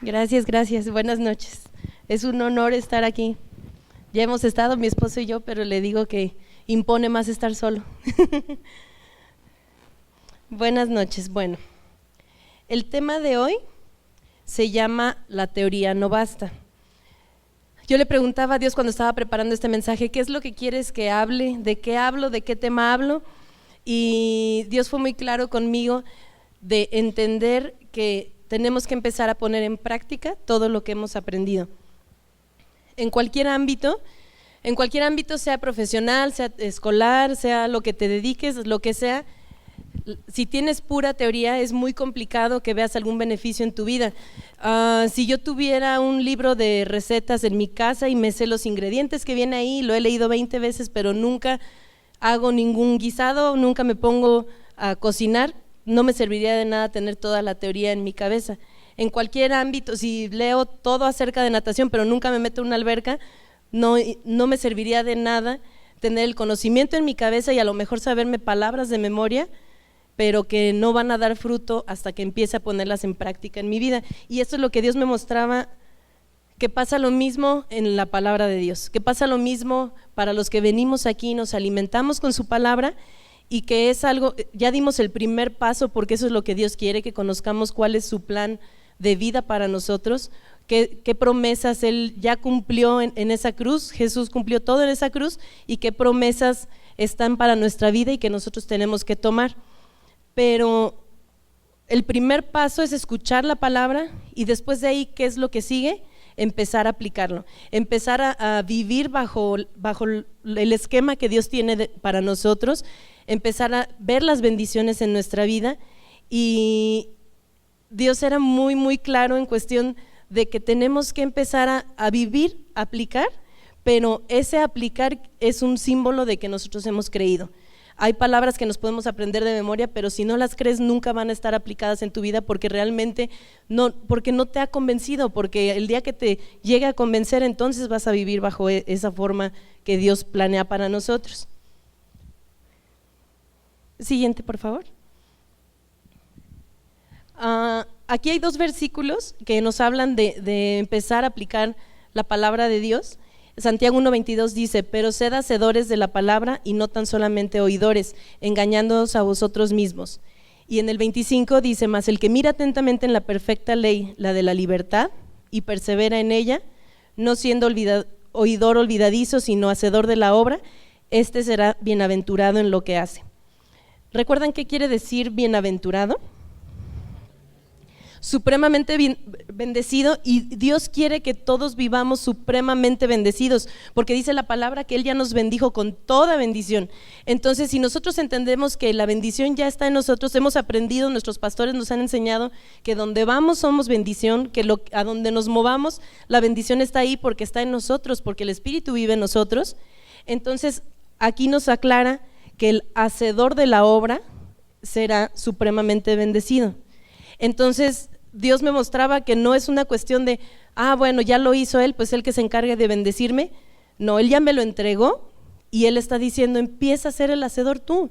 Gracias, gracias. Buenas noches. Es un honor estar aquí. Ya hemos estado, mi esposo y yo, pero le digo que impone más estar solo. Buenas noches. Bueno, el tema de hoy se llama La teoría no basta. Yo le preguntaba a Dios cuando estaba preparando este mensaje, ¿qué es lo que quieres que hable? ¿De qué hablo? ¿De qué tema hablo? Y Dios fue muy claro conmigo de entender que tenemos que empezar a poner en práctica todo lo que hemos aprendido. En cualquier ámbito, sea profesional, sea escolar, sea lo que te dediques, lo que sea, si tienes pura teoría es muy complicado que veas algún beneficio en tu vida. Si yo tuviera un libro de recetas en mi casa y me sé los ingredientes que viene ahí, lo he leído 20 veces, pero nunca hago ningún guisado, nunca me pongo a cocinar, no me serviría de nada tener toda la teoría en mi cabeza. En cualquier ámbito, si leo todo acerca de natación, pero nunca me meto en una alberca, no me serviría de nada tener el conocimiento en mi cabeza y a lo mejor saberme palabras de memoria, pero que no van a dar fruto hasta que empiece a ponerlas en práctica en mi vida. Y esto es lo que Dios me mostraba, que pasa lo mismo en la palabra de Dios, que pasa lo mismo para los que venimos aquí y nos alimentamos con su palabra, y que es algo, ya dimos el primer paso porque eso es lo que Dios quiere, que conozcamos cuál es su plan de vida para nosotros, qué promesas Él ya cumplió en esa cruz, Jesús cumplió todo en esa cruz, y qué promesas están para nuestra vida y que nosotros tenemos que tomar. Pero el primer paso es escuchar la palabra y después de ahí, ¿qué es lo que sigue? Empezar a aplicarlo, empezar a vivir bajo el esquema que Dios tiene para nosotros, empezar a ver las bendiciones en nuestra vida. Y Dios era muy, muy claro en cuestión de que tenemos que empezar a vivir, a aplicar, pero ese aplicar es un símbolo de que nosotros hemos creído. Hay palabras que nos podemos aprender de memoria, pero si no las crees nunca van a estar aplicadas en tu vida porque realmente porque no te ha convencido, porque el día que te llegue a convencer entonces vas a vivir bajo esa forma que Dios planea para nosotros. Siguiente, por favor. Aquí hay dos versículos que nos hablan de empezar a aplicar la palabra de Dios. Santiago 1:22 dice: pero sed hacedores de la palabra y no tan solamente oidores, engañándoos a vosotros mismos. Y en el 25 dice: mas el que mira atentamente en la perfecta ley, la de la libertad, y persevera en ella, no siendo oidor olvidadizo, sino hacedor de la obra, este será bienaventurado en lo que hace. ¿Recuerdan qué quiere decir bienaventurado? Supremamente bendecido, y Dios quiere que todos vivamos supremamente bendecidos, porque dice la palabra que Él ya nos bendijo con toda bendición. Entonces, si nosotros entendemos que la bendición ya está en nosotros, hemos aprendido, nuestros pastores nos han enseñado que donde vamos somos bendición, que a donde nos movamos la bendición está ahí porque está en nosotros, porque el Espíritu vive en nosotros. Entonces, aquí nos aclara que el hacedor de la obra será supremamente bendecido. Entonces, Dios me mostraba que no es una cuestión de, bueno, ya lo hizo Él, pues Él que se encargue de bendecirme. No, Él ya me lo entregó y Él está diciendo, empieza a ser el hacedor tú.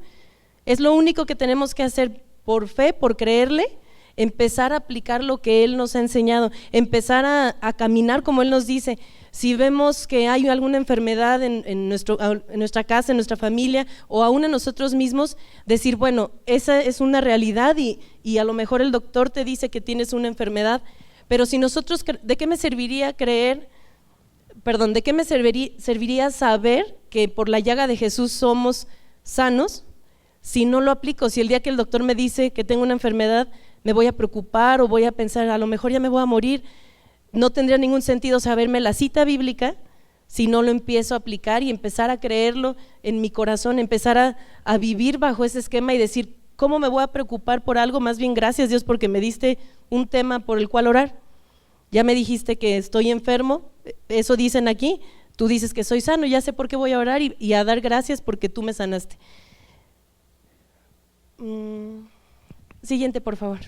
Es lo único que tenemos que hacer por fe, por creerle, empezar a aplicar lo que Él nos ha enseñado, empezar a caminar como Él nos dice. Si vemos que hay alguna enfermedad en nuestra casa, en nuestra familia, o aún en nosotros mismos, decir, bueno, esa es una realidad y a lo mejor el doctor te dice que tienes una enfermedad, pero si nosotros, ¿de qué me serviría serviría saber que por la llaga de Jesús somos sanos si no lo aplico? Si el día que el doctor me dice que tengo una enfermedad me voy a preocupar o voy a pensar, a lo mejor ya me voy a morir, no tendría ningún sentido saberme la cita bíblica si no lo empiezo a aplicar y empezar a creerlo en mi corazón, empezar a vivir bajo ese esquema y decir, ¿cómo me voy a preocupar por algo? Más bien, gracias Dios porque me diste un tema por el cual orar. Ya me dijiste que estoy enfermo, eso dicen aquí, tú dices que soy sano, ya sé por qué voy a orar y a dar gracias porque tú me sanaste. Siguiente, por favor.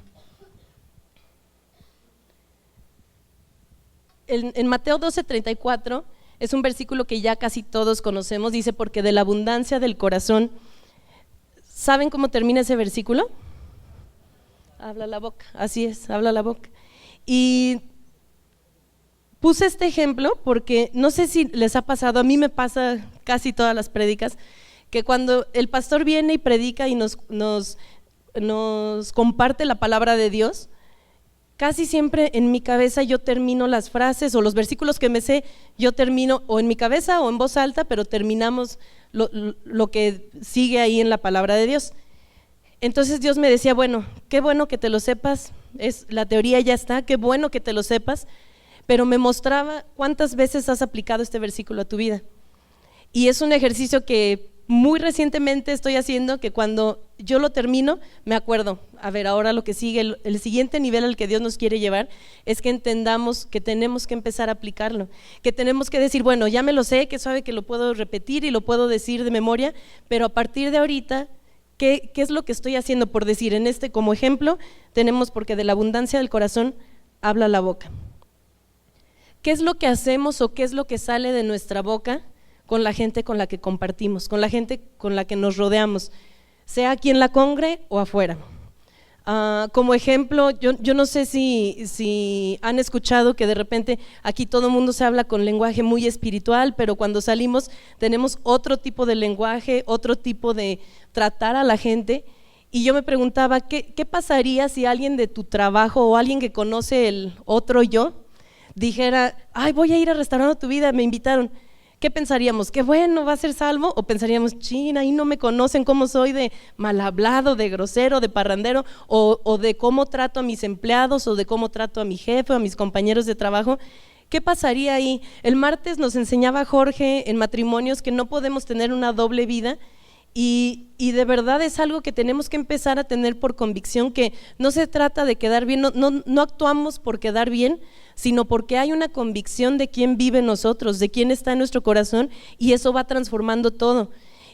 En Mateo 12:34 es un versículo que ya casi todos conocemos, dice, porque de la abundancia del corazón. ¿Saben cómo termina ese versículo? Habla la boca, así es, habla la boca. Y Puse este ejemplo porque no sé si les ha pasado, a mí me pasa casi todas las prédicas, que cuando el pastor viene y predica y nos comparte la palabra de Dios, casi siempre en mi cabeza yo termino las frases o los versículos que me sé, yo termino o en mi cabeza o en voz alta, pero terminamos lo que sigue ahí en la palabra de Dios. Entonces Dios me decía, bueno, qué bueno que te lo sepas, la teoría ya está, qué bueno que te lo sepas, pero me mostraba cuántas veces has aplicado este versículo a tu vida. Y es un ejercicio que muy recientemente estoy haciendo, que cuando yo lo termino, me acuerdo, a ver, ahora lo que sigue, el siguiente nivel al que Dios nos quiere llevar, es que entendamos que tenemos que empezar a aplicarlo, que tenemos que decir, bueno, ya me lo sé, que sabe que lo puedo repetir y lo puedo decir de memoria, pero a partir de ahorita, ¿qué es lo que estoy haciendo? Por decir, en este como ejemplo, tenemos porque de la abundancia del corazón habla la boca. ¿Qué es lo que hacemos o qué es lo que sale de nuestra boca con la gente con la que compartimos, con la gente con la que nos rodeamos, sea aquí en la congre o afuera? Como ejemplo, yo no sé si han escuchado que de repente aquí todo el mundo se habla con lenguaje muy espiritual, pero cuando salimos tenemos otro tipo de lenguaje, otro tipo de tratar a la gente. Y yo me preguntaba, ¿qué pasaría si alguien de tu trabajo o alguien que conoce el otro yo dijera, ay, voy a ir al restaurante Tu Vida, me invitaron? ¿Qué pensaríamos? ¿Qué bueno, va a ser salvo? ¿O pensaríamos, chin, ahí no me conocen cómo soy de mal hablado, de grosero, de parrandero, o de cómo trato a mis empleados, o de cómo trato a mi jefe, o a mis compañeros de trabajo? ¿Qué pasaría ahí? El martes nos enseñaba Jorge en matrimonios que no podemos tener una doble vida, y de verdad es algo que tenemos que empezar a tener por convicción, que no se trata de quedar bien, no actuamos por quedar bien, sino porque hay una convicción de quién vive en nosotros, de quién está en nuestro corazón, y eso va transformando todo.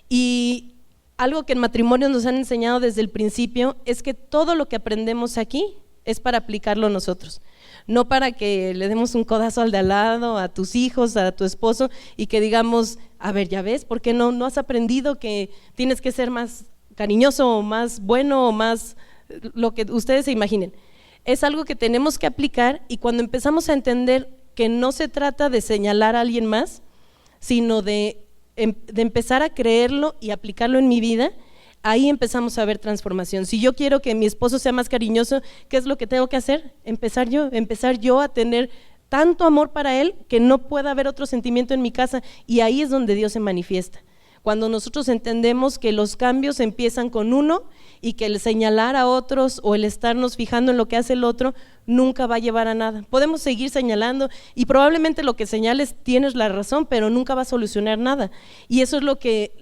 Y algo que en matrimonio nos han enseñado desde el principio es que todo lo que aprendemos aquí es para aplicarlo nosotros, no para que le demos un codazo al de al lado, a tus hijos, a tu esposo, y que digamos, a ver, ya ves, ¿por qué no has aprendido que tienes que ser más cariñoso o más bueno o más lo que ustedes se imaginen? Es algo que tenemos que aplicar, y cuando empezamos a entender que no se trata de señalar a alguien más, sino de empezar a creerlo y aplicarlo en mi vida, ahí empezamos a ver transformación. Si yo quiero que mi esposo sea más cariñoso, ¿qué es lo que tengo que hacer? Empezar yo a tener tanto amor para él que no pueda haber otro sentimiento en mi casa, y ahí es donde Dios se manifiesta. Cuando nosotros entendemos que los cambios empiezan con uno, y que el señalar a otros o el estarnos fijando en lo que hace el otro nunca va a llevar a nada. Podemos seguir señalando y probablemente lo que señales tienes la razón, pero nunca va a solucionar nada. Y eso es lo que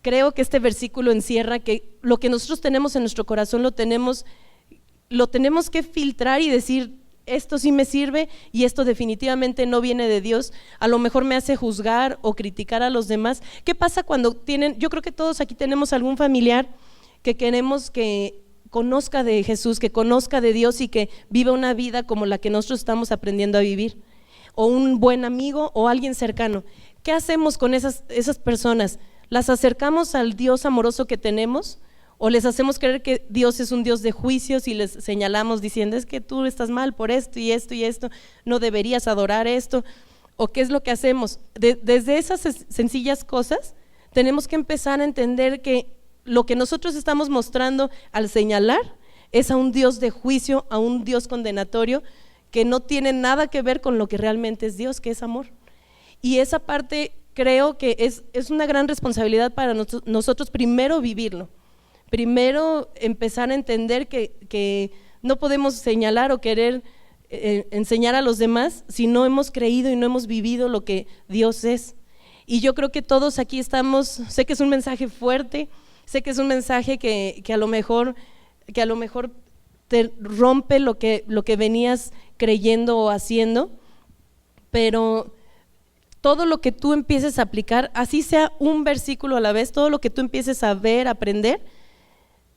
creo que este versículo encierra, que lo que nosotros tenemos en nuestro corazón lo tenemos que filtrar y decir, esto sí me sirve y esto definitivamente no viene de Dios. A lo mejor me hace juzgar o criticar a los demás. ¿Qué pasa cuando yo creo que todos aquí tenemos algún familiar que queremos que conozca de Jesús, que conozca de Dios y que viva una vida como la que nosotros estamos aprendiendo a vivir? O un buen amigo o alguien cercano. ¿Qué hacemos con esas personas? ¿Las acercamos al Dios amoroso que tenemos? ¿O les hacemos creer que Dios es un Dios de juicios y les señalamos diciendo, es que tú estás mal por esto y esto y esto, no deberías adorar esto? ¿O qué es lo que hacemos? Desde esas sencillas cosas tenemos que empezar a entender que lo que nosotros estamos mostrando al señalar es a un Dios de juicio, a un Dios condenatorio, que no tiene nada que ver con lo que realmente es Dios, que es amor. Y esa parte creo que es una gran responsabilidad para nosotros primero vivirlo. Primero empezar a entender que no podemos señalar o querer enseñar a los demás si no hemos creído y no hemos vivido lo que Dios es. Y yo creo que todos aquí estamos, sé que es un mensaje fuerte, sé que es un mensaje que a lo mejor te rompe lo que venías creyendo o haciendo, pero todo lo que tú empieces a aplicar, así sea un versículo a la vez, todo lo que tú empieces a ver, a aprender,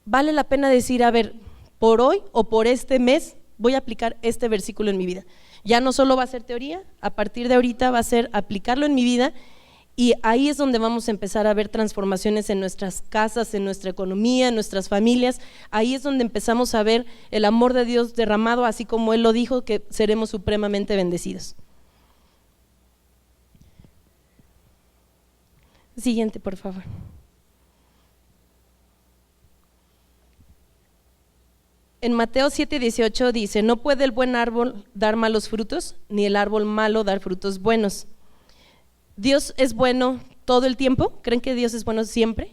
vale la pena decir, a ver, por hoy o por este mes voy a aplicar este versículo en mi vida. Ya no solo va a ser teoría, a partir de ahorita va a ser aplicarlo en mi vida, Y ahí es donde vamos a empezar a ver transformaciones en nuestras casas, en nuestra economía, en nuestras familias. Ahí es donde empezamos a ver el amor de Dios derramado, así como Él lo dijo, que seremos supremamente bendecidos. Siguiente, por favor. En Mateo 7:18 dice: no puede el buen árbol dar malos frutos, ni el árbol malo dar frutos buenos. ¿Dios es bueno todo el tiempo? ¿Creen que Dios es bueno siempre?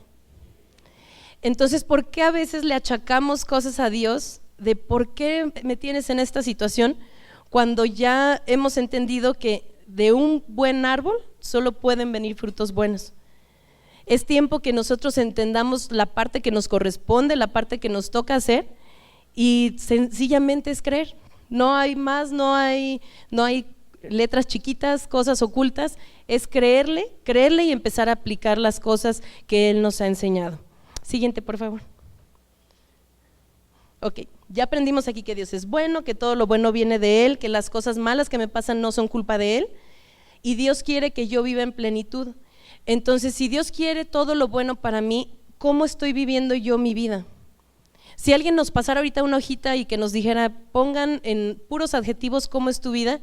Entonces, ¿por qué a veces le achacamos cosas a Dios de por qué me tienes en esta situación, cuando ya hemos entendido que de un buen árbol solo pueden venir frutos buenos? Es tiempo que nosotros entendamos la parte que nos corresponde, la parte que nos toca hacer, y sencillamente es creer. No hay más, no hay letras chiquitas, cosas ocultas. Es creerle y empezar a aplicar las cosas que Él nos ha enseñado. Siguiente, por favor. Ok, ya aprendimos aquí que Dios es bueno, que todo lo bueno viene de Él, que las cosas malas que me pasan no son culpa de Él, y Dios quiere que yo viva en plenitud. Entonces, si Dios quiere todo lo bueno para mí, ¿cómo estoy viviendo yo mi vida? Si alguien nos pasara ahorita una hojita y que nos dijera, pongan en puros adjetivos cómo es tu vida,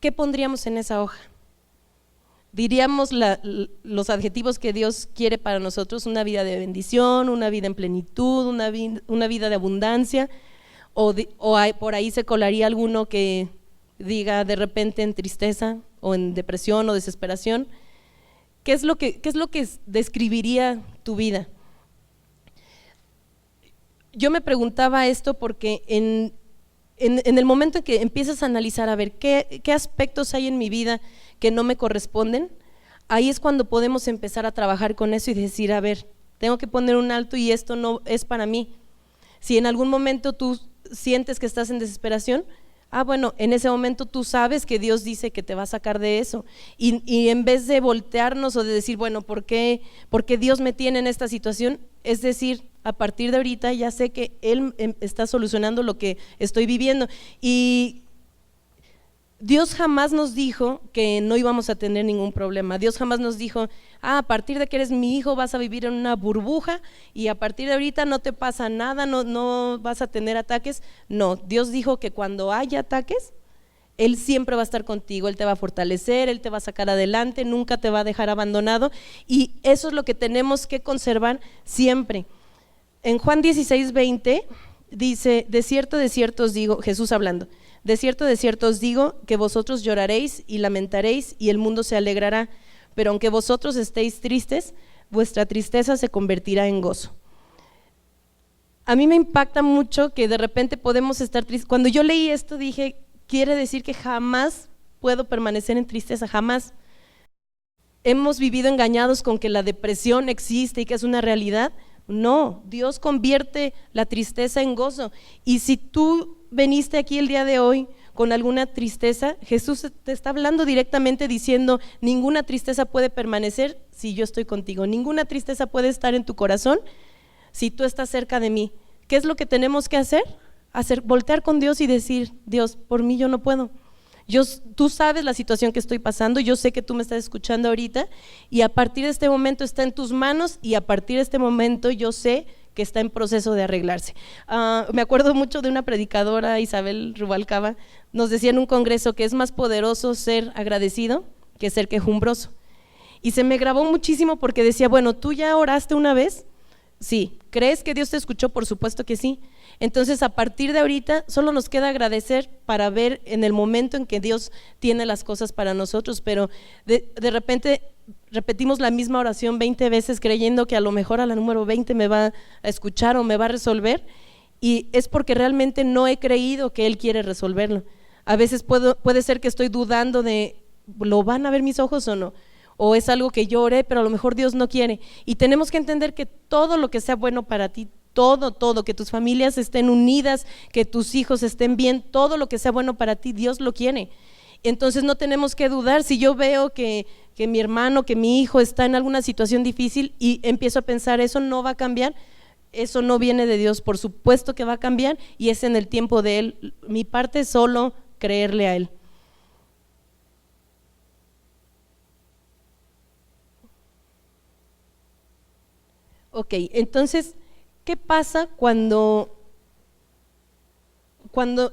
¿qué pondríamos en esa hoja? Diríamos los adjetivos que Dios quiere para nosotros: una vida de bendición, una vida en plenitud, una vida de abundancia, o por ahí se colaría alguno que diga de repente en tristeza o en depresión o desesperación. ¿Qué es lo que describiría tu vida? Yo me preguntaba esto porque en el momento en que empiezas a analizar a ver qué aspectos hay en mi vida que no me corresponden, ahí es cuando podemos empezar a trabajar con eso y decir, a ver, tengo que poner un alto y esto no es para mí. Si en algún momento tú sientes que estás en desesperación, bueno, en ese momento tú sabes que Dios dice que te va a sacar de eso, y en vez de voltearnos o de decir, bueno, ¿por qué Dios me tiene en esta situación? Es decir, a partir de ahorita ya sé que Él está solucionando lo que estoy viviendo. Y Dios jamás nos dijo que no íbamos a tener ningún problema. Dios jamás nos dijo, a partir de que eres mi hijo vas a vivir en una burbuja y a partir de ahorita no te pasa nada, no vas a tener ataques. No, Dios dijo que cuando haya ataques, Él siempre va a estar contigo, Él te va a fortalecer, Él te va a sacar adelante, nunca te va a dejar abandonado, y eso es lo que tenemos que conservar siempre. En Juan 16:20 dice: de cierto os digo, Jesús hablando, de cierto os digo que vosotros lloraréis y lamentaréis y el mundo se alegrará, pero aunque vosotros estéis tristes, vuestra tristeza se convertirá en gozo. A mí me impacta mucho que de repente podemos estar tristes. Cuando yo leí esto dije, quiere decir que jamás puedo permanecer en tristeza, jamás. Hemos vivido engañados con que la depresión existe y que es una realidad. No, Dios convierte la tristeza en gozo. Y si tú veniste aquí el día de hoy con alguna tristeza, Jesús te está hablando directamente diciendo: ninguna tristeza puede permanecer si yo estoy contigo, ninguna tristeza puede estar en tu corazón si tú estás cerca de mí. ¿Qué es lo que tenemos que hacer? Voltear con Dios y decir: Dios, por mí yo no puedo. Tú sabes la situación que estoy pasando, yo sé que tú me estás escuchando ahorita, y a partir de este momento está en tus manos, y a partir de este momento yo sé que está en proceso de arreglarse. Me acuerdo mucho de una predicadora, Isabel Rubalcaba, nos decía en un congreso que es más poderoso ser agradecido que ser quejumbroso, y se me grabó muchísimo porque decía, bueno, ¿tú ya oraste una vez? Sí. ¿Crees que Dios te escuchó? Por supuesto que sí. Entonces, a partir de ahorita solo nos queda agradecer para ver en el momento en que Dios tiene las cosas para nosotros, pero de repente repetimos la misma oración 20 veces creyendo que a lo mejor a la número 20 me va a escuchar o me va a resolver, y es porque realmente no he creído que Él quiere resolverlo. A veces puede ser que estoy dudando de, ¿lo van a ver mis ojos o no? O es algo que yo oré, pero a lo mejor Dios no quiere. Y tenemos que entender que todo lo que sea bueno para ti, todo, que tus familias estén unidas, que tus hijos estén bien, todo lo que sea bueno para ti, Dios lo quiere. Entonces no tenemos que dudar. Si yo veo que mi hermano, que mi hijo está en alguna situación difícil y empiezo a pensar, eso no va a cambiar, eso no viene de Dios. Por supuesto que va a cambiar, y es en el tiempo de Él. Mi parte es solo creerle a Él. Ok, entonces, ¿qué pasa cuando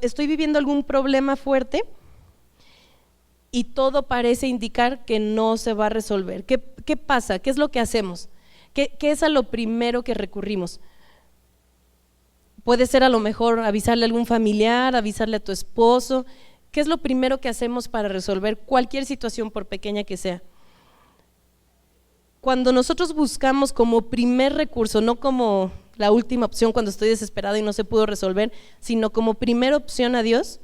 estoy viviendo algún problema fuerte y todo parece indicar que no se va a resolver? ¿Qué pasa? ¿Qué es lo que hacemos? ¿Qué es a lo primero que recurrimos? Puede ser a lo mejor avisarle a algún familiar, avisarle a tu esposo. ¿Qué es lo primero que hacemos para resolver cualquier situación, por pequeña que sea? Cuando nosotros buscamos como primer recurso, no como la última opción cuando estoy desesperado y no se pudo resolver, sino como primera opción a Dios,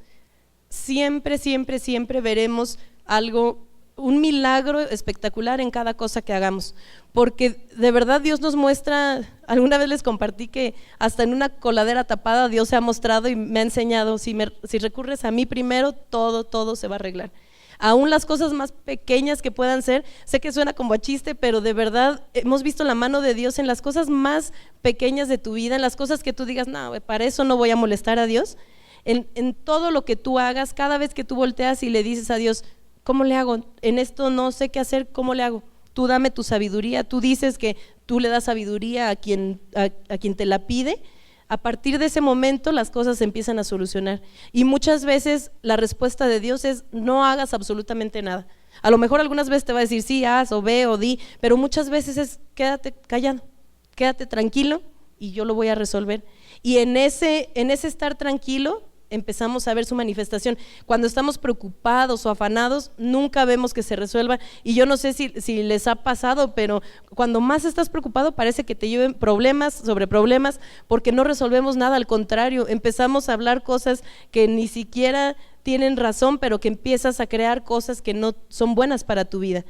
siempre, siempre, siempre veremos algo, un milagro espectacular en cada cosa que hagamos, porque de verdad Dios nos muestra. Alguna vez les compartí que hasta en una coladera tapada Dios se ha mostrado y me ha enseñado, si recurres a mí primero, todo se va a arreglar. Aún las cosas más pequeñas que puedan ser, sé que suena como a chiste, pero de verdad hemos visto la mano de Dios en las cosas más pequeñas de tu vida, en las cosas que tú digas, no, para eso no voy a molestar a Dios. En todo lo que tú hagas, cada vez que tú volteas y le dices a Dios, ¿cómo le hago? En esto no sé qué hacer, ¿cómo le hago? Tú dame tu sabiduría. Tú dices que tú le das sabiduría a quien te la pide. A partir de ese momento las cosas se empiezan a solucionar, y muchas veces la respuesta de Dios es no hagas absolutamente nada. A lo mejor algunas veces te va a decir sí, haz o ve o di, pero muchas veces es quédate callado, quédate tranquilo y yo lo voy a resolver. Y en ese estar tranquilo empezamos a ver su manifestación. Cuando estamos preocupados o afanados, nunca vemos que se resuelva. Y yo no sé si les ha pasado, pero cuando más estás preocupado parece que te lleven problemas sobre problemas, porque no resolvemos nada. Al contrario, empezamos a hablar cosas que ni siquiera tienen razón, pero que empiezas a crear cosas que no son buenas para tu vida.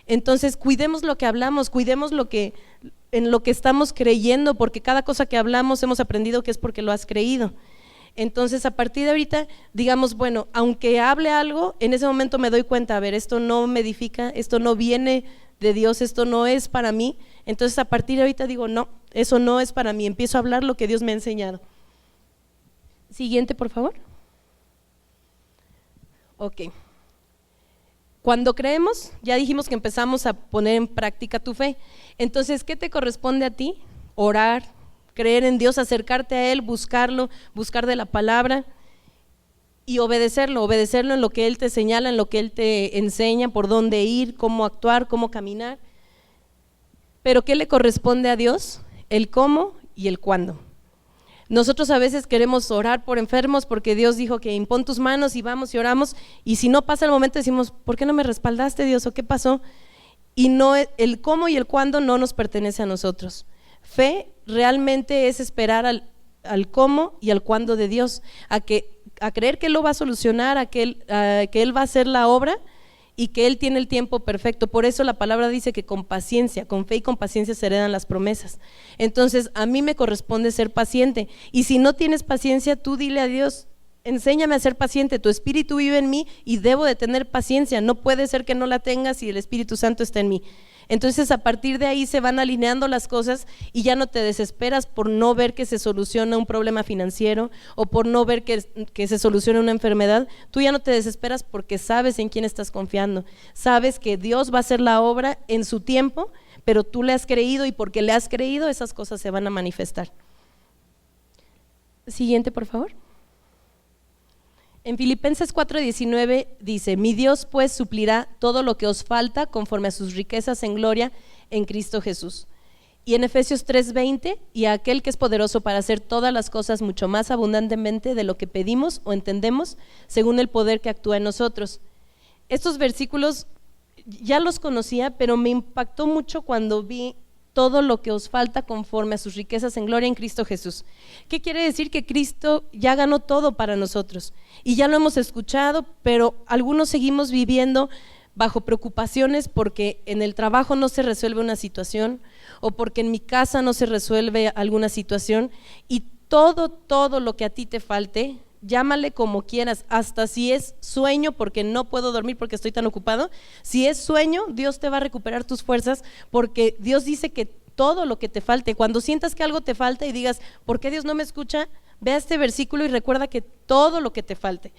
Entonces cuidemos lo que hablamos, cuidemos en lo que estamos creyendo, porque cada cosa que hablamos hemos aprendido que es porque lo has creído. Entonces a partir de ahorita digamos, bueno, aunque hable algo, en ese momento me doy cuenta, a ver, esto no me edifica, esto no viene de Dios, esto no es para mí. Entonces a partir de ahorita digo, no, eso no es para mí, empiezo a hablar lo que Dios me ha enseñado. Siguiente, por favor. Ok. Cuando creemos, ya dijimos que empezamos a poner en práctica tu fe. Entonces, ¿qué te corresponde a ti? Orar, creer en Dios, acercarte a Él, buscarlo, buscar de la palabra y obedecerlo en lo que Él te señala, en lo que Él te enseña, por dónde ir, cómo actuar, cómo caminar. Pero ¿qué le corresponde a Dios? El cómo y el cuándo. Nosotros a veces queremos orar por enfermos porque Dios dijo que impón tus manos y vamos y oramos, y si no pasa el momento decimos, ¿por qué no me respaldaste, Dios? ¿O qué pasó? Y no, el cómo y el cuándo no nos pertenece a nosotros. Fe realmente es esperar al cómo y al cuándo de Dios, a creer que Él lo va a solucionar, a que Él va a hacer la obra y que Él tiene el tiempo perfecto. Por eso la palabra dice que con paciencia, con fe y con paciencia se heredan las promesas. Entonces a mí me corresponde ser paciente, y si no tienes paciencia, tú dile a Dios, enséñame a ser paciente, tu Espíritu vive en mí y debo de tener paciencia, no puede ser que no la tengas si el Espíritu Santo está en mí. Entonces a partir de ahí se van alineando las cosas y ya no te desesperas por no ver que se soluciona un problema financiero o por no ver que se soluciona una enfermedad. Tú ya no te desesperas porque sabes en quién estás confiando, sabes que Dios va a hacer la obra en su tiempo, pero tú le has creído, y porque le has creído esas cosas se van a manifestar. Siguiente, por favor. En Filipenses 4:19 dice, mi Dios pues suplirá todo lo que os falta conforme a sus riquezas en gloria en Cristo Jesús. Y en Efesios 3:20, y a aquel que es poderoso para hacer todas las cosas mucho más abundantemente de lo que pedimos o entendemos, según el poder que actúa en nosotros. Estos versículos ya los conocía, pero me impactó mucho cuando vi todo lo que os falta conforme a sus riquezas en gloria en Cristo Jesús. ¿Qué quiere decir? Que Cristo ya ganó todo para nosotros y ya lo hemos escuchado, pero algunos seguimos viviendo bajo preocupaciones porque en el trabajo no se resuelve una situación o porque en mi casa no se resuelve alguna situación, y todo lo que a ti te falte, llámale como quieras, hasta si es sueño porque no puedo dormir porque estoy tan ocupado. Si es sueño, Dios te va a recuperar tus fuerzas, porque Dios dice que todo lo que te falte, cuando sientas que algo te falta y digas, ¿por qué Dios no me escucha? Ve a este versículo y recuerda que todo lo que te falte.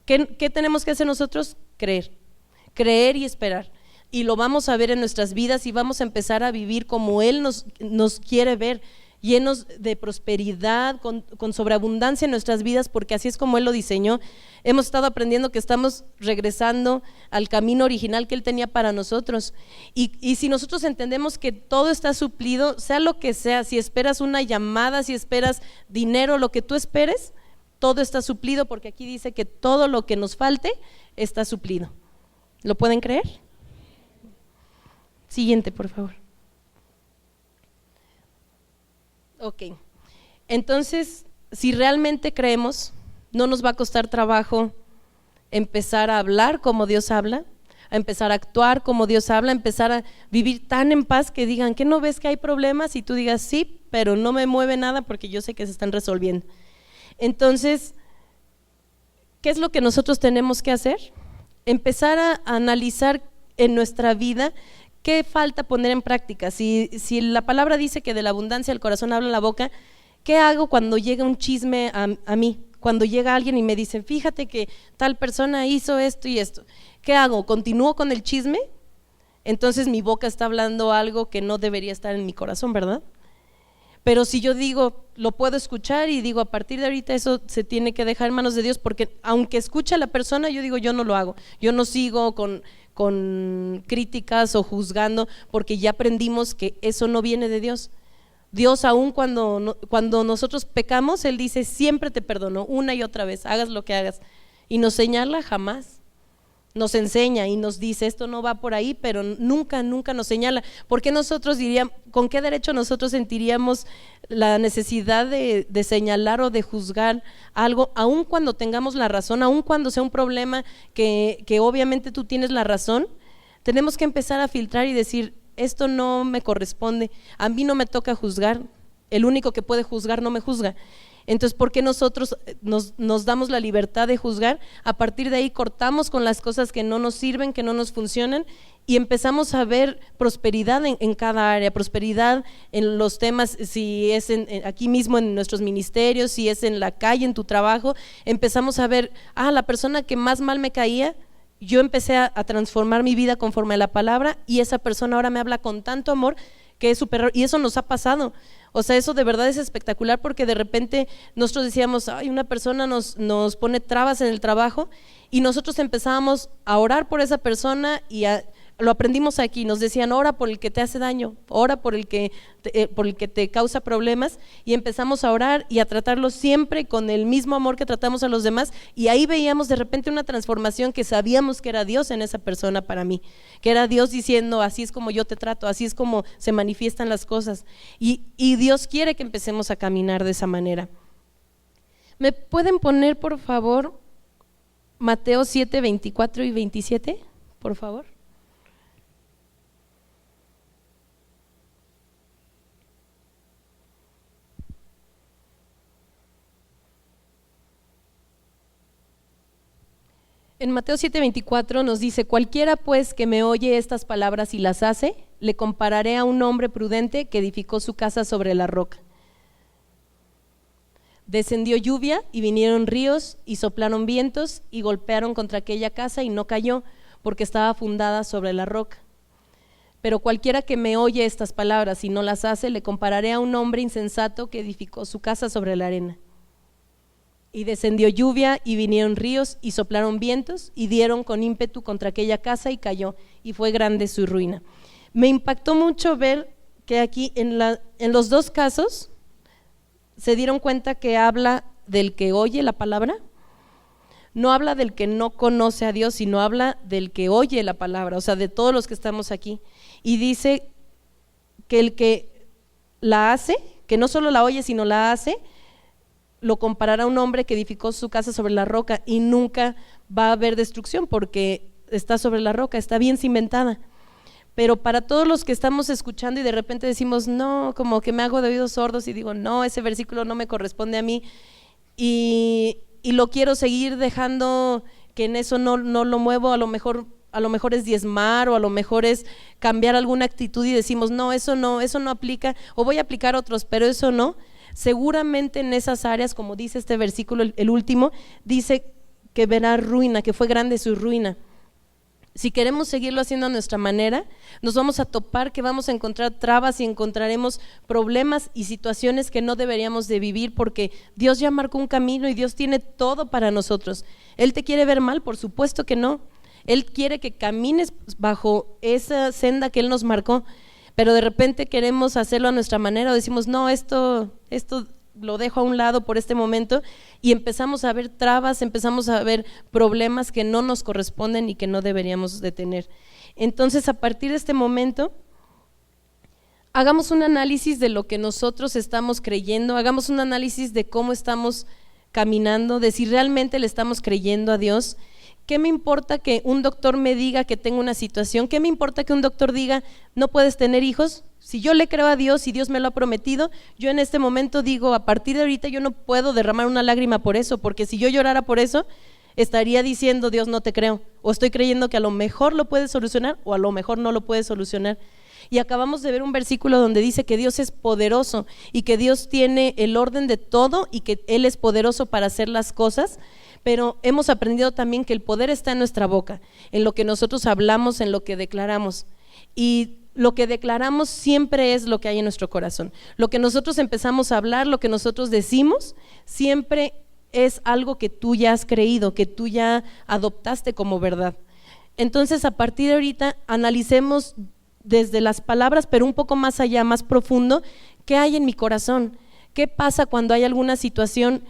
¿Qué tenemos que hacer nosotros? Creer y esperar. y lo vamos a ver en nuestras vidas y vamos a empezar a vivir como Él nos quiere ver, llenos de prosperidad, con sobreabundancia en nuestras vidas, porque así es como Él lo diseñó. Hemos estado aprendiendo que estamos regresando al camino original que Él tenía para nosotros, y si nosotros entendemos que todo está suplido, sea lo que sea, si esperas una llamada, si esperas dinero, lo que tú esperes, todo está suplido, porque aquí dice que todo lo que nos falte está suplido. ¿Lo pueden creer? Siguiente, por favor. Ok, entonces, si realmente creemos, no nos va a costar trabajo empezar a hablar como Dios habla, a empezar a actuar como Dios habla, a empezar a vivir tan en paz que digan, ¿qué no ves que hay problemas? Y tú digas, sí, pero no me mueve nada porque yo sé que se están resolviendo. Entonces, ¿qué es lo que nosotros tenemos que hacer? Empezar a analizar en nuestra vida ¿qué falta poner en práctica? Si la palabra dice que de la abundancia del corazón habla la boca, ¿qué hago cuando llega un chisme a mí? Cuando llega alguien y me dice, fíjate que tal persona hizo esto y esto, ¿qué hago? ¿Continúo con el chisme? Entonces mi boca está hablando algo que no debería estar en mi corazón, ¿verdad? Pero si yo digo, lo puedo escuchar y digo, a partir de ahorita eso se tiene que dejar en manos de Dios, porque aunque escuche a la persona, yo digo, yo no lo hago, yo no sigo con críticas o juzgando, porque ya aprendimos que eso no viene de Dios. Dios, aun cuando nosotros pecamos, Él dice, siempre te perdono, una y otra vez, hagas lo que hagas, y nos señala jamás. Nos enseña y nos dice, esto no va por ahí, pero nunca nos señala. ¿Por qué nosotros diríamos, con qué derecho nosotros sentiríamos la necesidad de señalar o de juzgar algo, aun cuando tengamos la razón, aun cuando sea un problema que obviamente tú tienes la razón? Tenemos que empezar a filtrar y decir, esto no me corresponde, a mí no me toca juzgar, el único que puede juzgar no me juzga. Entonces, ¿por qué nosotros nos damos la libertad de juzgar? A partir de ahí cortamos con las cosas que no nos sirven, que no nos funcionan, y empezamos a ver prosperidad en cada área, prosperidad en los temas, si es aquí mismo en nuestros ministerios, si es en la calle, en tu trabajo. Empezamos a ver, la persona que más mal me caía, yo empecé a transformar mi vida conforme a la palabra, y esa persona ahora me habla con tanto amor que es superior, y eso nos ha pasado. O sea, eso de verdad es espectacular, porque de repente nosotros decíamos, ay, una persona nos pone trabas en el trabajo, y nosotros empezábamos a orar por esa persona, y lo aprendimos aquí, nos decían, ora por el que te hace daño, ora por el que te causa problemas, y empezamos a orar y a tratarlo siempre con el mismo amor que tratamos a los demás, y ahí veíamos de repente una transformación que sabíamos que era Dios en esa persona para mí, que era Dios diciendo, así es como yo te trato, así es como se manifiestan las cosas, y Dios quiere que empecemos a caminar de esa manera. ¿Me pueden poner por favor Mateo 7, 24 y 27, por favor? En Mateo 7:24 nos dice, cualquiera pues que me oye estas palabras y las hace, le compararé a un hombre prudente que edificó su casa sobre la roca. Descendió lluvia y vinieron ríos y soplaron vientos y golpearon contra aquella casa y no cayó, porque estaba fundada sobre la roca. Pero cualquiera que me oye estas palabras y no las hace, le compararé a un hombre insensato que edificó su casa sobre la arena. Y descendió lluvia y vinieron ríos y soplaron vientos y dieron con ímpetu contra aquella casa y cayó, y fue grande su ruina. Me impactó mucho ver que aquí en los dos casos se dieron cuenta que habla del que oye la palabra. No habla del que no conoce a Dios, sino habla del que oye la palabra, o sea, de todos los que estamos aquí. Y dice que el que la hace, que no solo la oye, sino la hace, lo comparará a un hombre que edificó su casa sobre la roca, y nunca va a haber destrucción porque está sobre la roca, está bien cimentada. Pero para todos los que estamos escuchando y de repente decimos, no, como que me hago de oídos sordos y digo, no, ese versículo no me corresponde a mí, y lo quiero seguir dejando, que en eso no lo muevo, a lo mejor es diezmar, o a lo mejor es cambiar alguna actitud y decimos, no, eso no aplica, o voy a aplicar otros, pero eso no. Seguramente en esas áreas, como dice este versículo, el último, dice que verá ruina, que fue grande su ruina. Si queremos seguirlo haciendo a nuestra manera, nos vamos a topar que vamos a encontrar trabas y encontraremos problemas y situaciones que no deberíamos de vivir, porque Dios ya marcó un camino y Dios tiene todo para nosotros. ¿Él te quiere ver mal? Por supuesto que no. Él quiere que camines bajo esa senda que Él nos marcó, pero de repente queremos hacerlo a nuestra manera o decimos, no, esto lo dejo a un lado por este momento, y empezamos a ver trabas, empezamos a ver problemas que no nos corresponden y que no deberíamos de tener. Entonces, a partir de este momento, hagamos un análisis de lo que nosotros estamos creyendo, hagamos un análisis de cómo estamos caminando, de si realmente le estamos creyendo a Dios. ¿Qué me importa que un doctor me diga que tengo una situación? ¿Qué me importa que un doctor diga no puedes tener hijos? Si yo le creo a Dios y Dios me lo ha prometido, yo en este momento digo, a partir de ahorita yo no puedo derramar una lágrima por eso, porque si yo llorara por eso, estaría diciendo, Dios, no te creo, o estoy creyendo que a lo mejor lo puedes solucionar o a lo mejor no lo puedes solucionar. Y acabamos de ver un versículo donde dice que Dios es poderoso y que Dios tiene el orden de todo y que Él es poderoso para hacer las cosas, pero hemos aprendido también que el poder está en nuestra boca, en lo que nosotros hablamos, en lo que declaramos. Y lo que declaramos siempre es lo que hay en nuestro corazón. Lo que nosotros empezamos a hablar, lo que nosotros decimos, siempre es algo que tú ya has creído, que tú ya adoptaste como verdad. Entonces, a partir de ahorita, analicemos desde las palabras, pero un poco más allá, más profundo, ¿qué hay en mi corazón? ¿Qué pasa cuando hay alguna situación?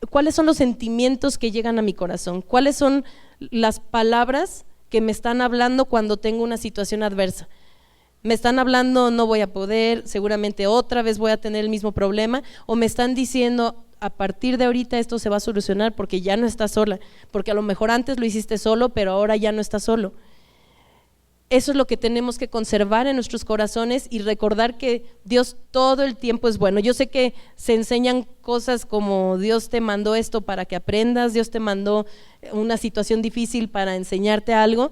¿Cuáles son los sentimientos que llegan a mi corazón? ¿Cuáles son las palabras que me están hablando cuando tengo una situación adversa? Me están hablando, no voy a poder, seguramente otra vez voy a tener el mismo problema, o me están diciendo, a partir de ahorita esto se va a solucionar porque ya no estás sola, porque a lo mejor antes lo hiciste solo, pero ahora ya no estás solo. Eso es lo que tenemos que conservar en nuestros corazones y recordar que Dios todo el tiempo es bueno. Yo sé que se enseñan cosas como Dios te mandó esto para que aprendas, Dios te mandó una situación difícil para enseñarte algo,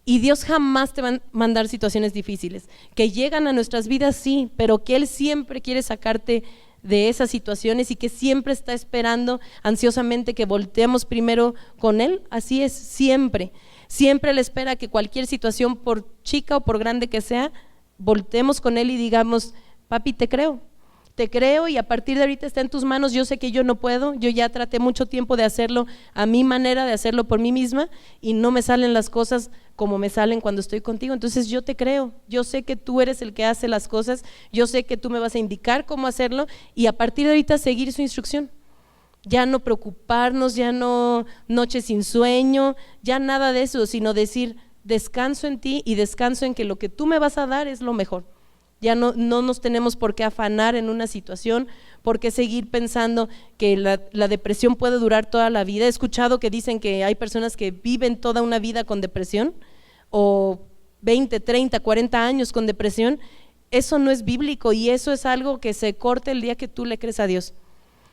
y Dios jamás te va a mandar situaciones difíciles. Que llegan a nuestras vidas, sí, pero que Él siempre quiere sacarte de esas situaciones y que siempre está esperando ansiosamente que volteemos primero con Él. Así es, siempre. Siempre Él espera que cualquier situación, por chica o por grande que sea, voltemos con Él y digamos, papi, te creo y a partir de ahorita está en tus manos. Yo sé que yo no puedo, yo ya traté mucho tiempo de hacerlo a mi manera, de hacerlo por mí misma, y no me salen las cosas como me salen cuando estoy contigo. Entonces yo te creo, yo sé que tú eres el que hace las cosas, yo sé que tú me vas a indicar cómo hacerlo, y a partir de ahorita seguir su instrucción. Ya no preocuparnos, ya no noches sin sueño, ya nada de eso, sino decir, descanso en ti y descanso en que lo que tú me vas a dar es lo mejor. Ya no nos tenemos por qué afanar en una situación, por qué seguir pensando que la depresión puede durar toda la vida. He escuchado que dicen que hay personas que viven toda una vida con depresión, o 20, 30, 40 años con depresión. Eso no es bíblico, y eso es algo que se corta el día que tú le crees a Dios.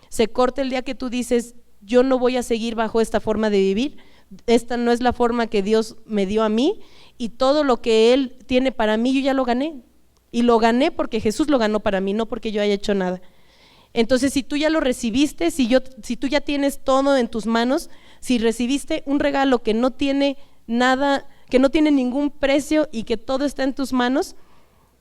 Se corta el día que tú dices, yo no voy a seguir bajo esta forma de vivir, esta no es la forma que Dios me dio a mí, y todo lo que Él tiene para mí yo ya lo gané, y lo gané porque Jesús lo ganó para mí, no porque yo haya hecho nada. Entonces, si tú ya lo recibiste, si tú ya tienes todo en tus manos, si recibiste un regalo que no tiene nada, que no tiene ningún precio y que todo está en tus manos,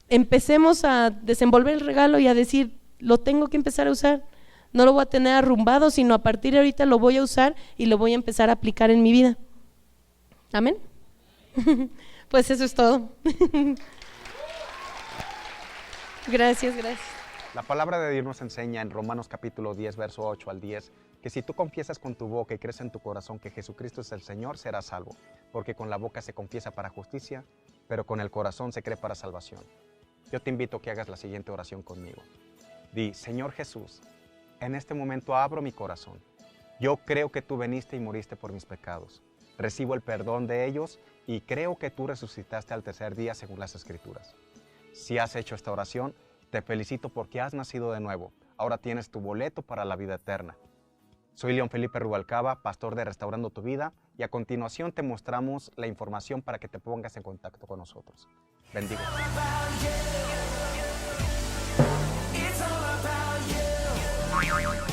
empecemos a desenvolver el regalo y a decir, lo tengo que empezar a usar. No lo voy a tener arrumbado, sino a partir de ahorita lo voy a usar y lo voy a empezar a aplicar en mi vida. ¿Amén? Pues eso es todo. Gracias. La palabra de Dios nos enseña en Romanos capítulo 10, verso 8 al 10, que si tú confiesas con tu boca y crees en tu corazón que Jesucristo es el Señor, serás salvo, porque con la boca se confiesa para justicia, pero con el corazón se cree para salvación. Yo te invito a que hagas la siguiente oración conmigo. Di, Señor Jesús, en este momento abro mi corazón. Yo creo que tú viniste y moriste por mis pecados. Recibo el perdón de ellos y creo que tú resucitaste al tercer día según las Escrituras. Si has hecho esta oración, te felicito porque has nacido de nuevo. Ahora tienes tu boleto para la vida eterna. Soy León Felipe Rubalcaba, pastor de Restaurando tu Vida, y a continuación te mostramos la información para que te pongas en contacto con nosotros. Bendigo. It's all about you.